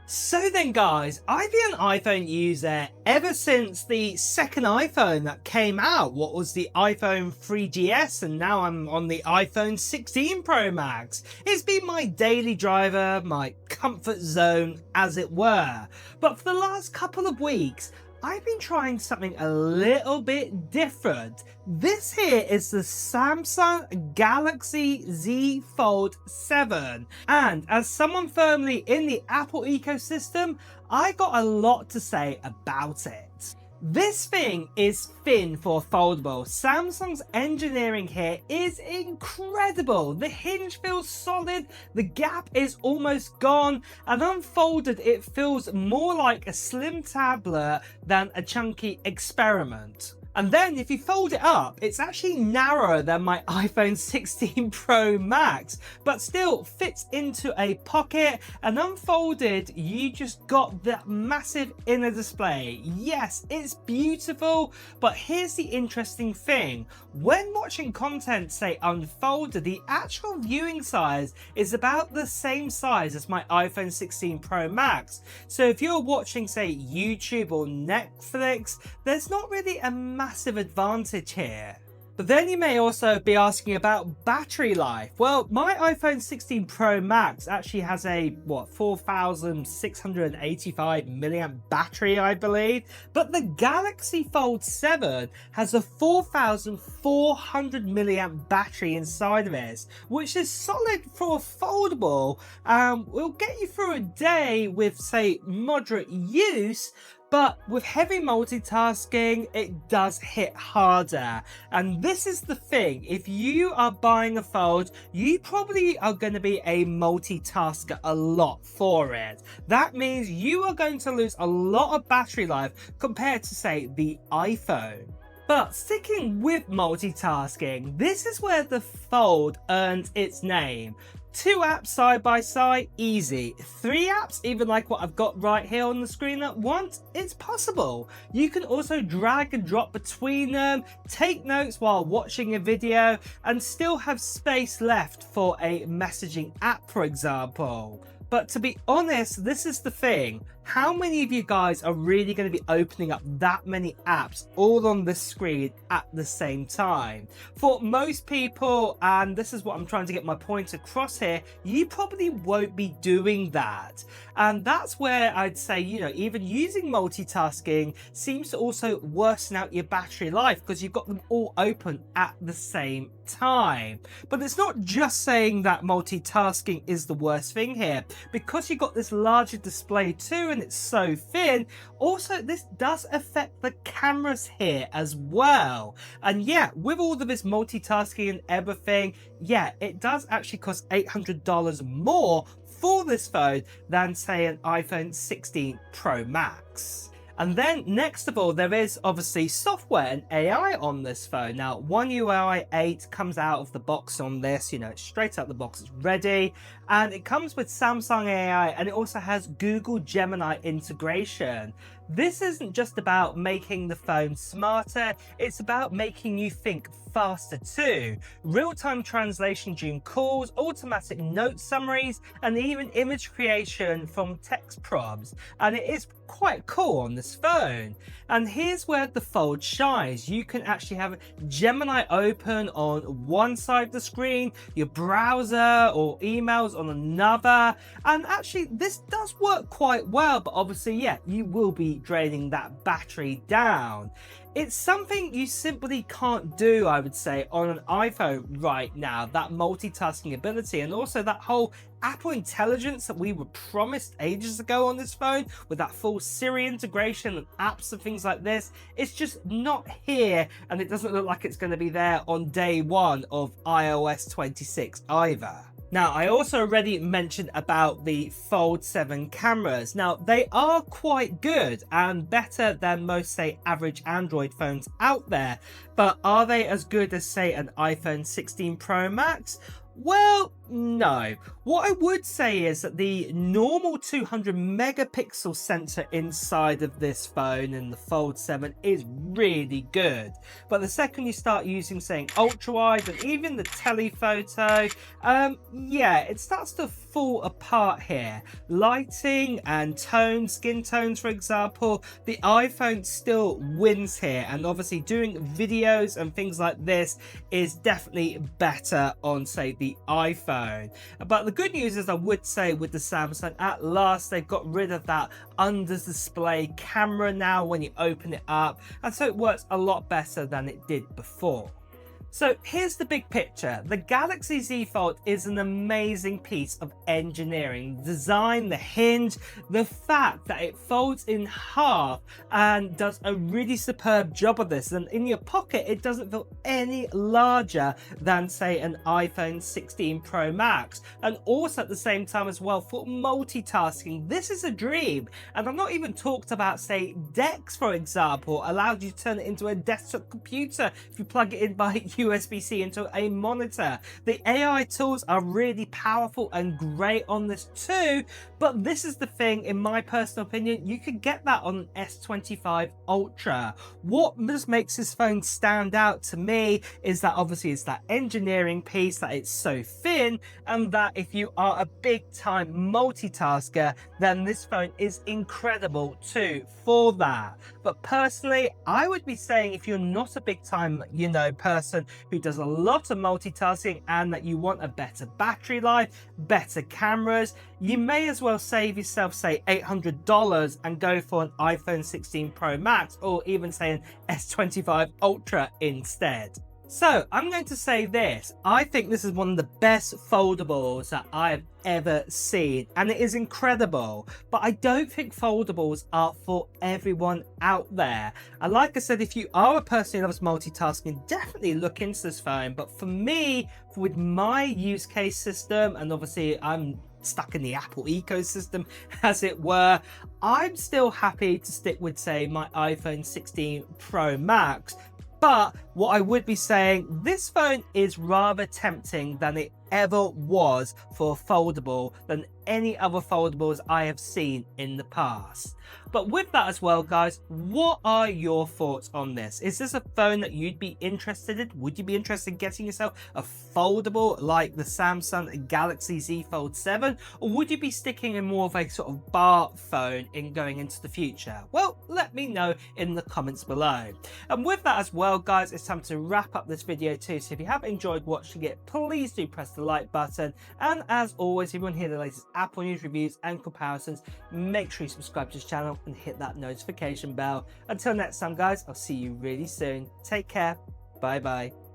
So then guys, I've been an iPhone user ever since the second iPhone that came out, what was the iPhone 3GS, and now I'm on the iPhone 16 Pro Max. It's been my daily driver, my comfort zone as it were. But for the last couple of weeks, I've been trying something a little bit different. This here is the Samsung Galaxy Z Fold 7. And as someone firmly in the Apple ecosystem, I got a lot to say about it. This thing is thin for foldable. Samsung's engineering here is incredible. The hinge feels solid, the gap is almost gone, and unfolded it feels more like a slim tablet than a chunky experiment. And then if you fold it up, it's actually narrower than my iPhone 16 Pro Max, but still fits into a pocket, and unfolded, you just got that massive inner display. Yes, it's beautiful, but here's the interesting thing. When watching content, say unfolded, the actual viewing size is about the same size as my iPhone 16 Pro Max. So if you're watching, say, YouTube or Netflix, there's not really a massive advantage here. But then you may also be asking about battery life. Well, my iPhone 16 Pro Max actually has a 4685 milliamp battery, I believe, but the Galaxy Fold 7 has a 4400 milliamp battery inside of it, which is solid for a foldable. Will get you through a day with, say, moderate use. But with heavy multitasking, it does hit harder. And this is the thing, if you are buying a Fold, you probably are going to be a multitasker a lot for it. That means you are going to lose a lot of battery life compared to, say, the iPhone. But sticking with multitasking, this is where the Fold earns its name. 2 apps side by side, easy. 3 apps, even like what I've got right here on the screen at once, it's possible. You can also drag and drop between them, take notes while watching a video, and still have space left for a messaging app, for example. But to be honest, this is the thing. How many of you guys are really going to be opening up that many apps all on the screen at the same time? For most people, and this is what I'm trying to get my point across here, you probably won't be doing that. And that's where I'd say, even using multitasking seems to also worsen out your battery life because you've got them all open at the same time. But it's not just saying that multitasking is the worst thing here, because you've got this larger display too, and it's so thin. Also, this does affect the cameras here as well. And yeah, with all of this multitasking and everything, yeah, it does actually cost $800 more for this phone than, say, an iPhone 16 Pro Max. And then next of all, there is obviously software and AI on this phone. Now, One UI 8 comes out of the box on this, it's straight out the box, it's ready. And it comes with Samsung AI, and it also has Google Gemini integration. This isn't just about making the phone smarter, it's about making you think faster too. Real-time translation during calls, automatic note summaries, and even image creation from text prompts. And it is quite cool on this phone. And here's where the Fold shines. You can actually have Gemini open on one side of the screen, your browser or emails on another. And actually this does work quite well, but obviously, yeah, you will be draining that battery down. It's something you simply can't do, I would say, on an iPhone right now, that multitasking ability, and also that whole Apple Intelligence that we were promised ages ago on this phone with that full Siri integration and apps and things like this. It's just not here, and it doesn't look like it's going to be there on day one of iOS 26 either. Now, I also already mentioned about the Fold 7 cameras. Now, they are quite good and better than most, say, average Android phones out there. But are they as good as, say, an iPhone 16 Pro Max? Well, No. What I would say is that the normal 200 megapixel sensor inside of this phone in the Fold 7 is really good. But the second you start using, saying ultra wide and even the telephoto, yeah, it starts to fall apart here. Lighting and tone, skin tones, for example, the iPhone still wins here. And obviously doing videos and things like this is definitely better on, say, the iPhone. But the good news is, I would say, with the Samsung, at last they've got rid of that under display camera now when you open it up, and so it works a lot better than it did before. So here's the big picture. The Galaxy Z Fold is an amazing piece of engineering. Design, the hinge, the fact that it folds in half and does a really superb job of this. And in your pocket, it doesn't feel any larger than, say, an iPhone 16 Pro Max. And also at the same time as well, for multitasking, this is a dream. And I've not even talked about, say, Dex, for example, allows you to turn it into a desktop computer if you plug it in by USB-C into a monitor. The AI tools are really powerful and great on this too, but this is the thing, in my personal opinion, you could get that on an S25 Ultra. What just makes this phone stand out to me is that obviously it's that engineering piece, that it's so thin, and that if you are a big time multitasker, then this phone is incredible too for that. But personally, I would be saying, if you're not a big time, person who does a lot of multitasking and that you want a better battery life, better cameras, you may as well save yourself, say, $800 and go for an iPhone 16 Pro Max, or even say an S25 Ultra instead. So I'm going to say this, I think this is one of the best foldables that I've ever seen, and it is incredible, but I don't think foldables are for everyone out there. And like I said, if you are a person who loves multitasking, definitely look into this phone. But for me, with my use case system, and obviously I'm stuck in the Apple ecosystem as it were, I'm still happy to stick with, say, my iPhone 16 Pro Max. But what I would be saying, this phone is rather tempting than it ever was for a foldable than any other foldables I have seen in the past. But with that as well, guys, what are your thoughts on this? Is this a phone that you'd be interested in? Would you be interested in getting yourself a foldable like the Samsung Galaxy Z Fold 7? Or would you be sticking in more of a sort of bar phone in going into the future? Well, let me know in the comments below. And with that as well, guys, it's time to wrap up this video too. So if you have enjoyed watching it, please do press the like button. And as always, if you want to hear the latest Apple news, reviews and comparisons, make sure you subscribe to this channel and hit that notification bell. Until next time, guys, I'll see you really soon. Take care. Bye bye.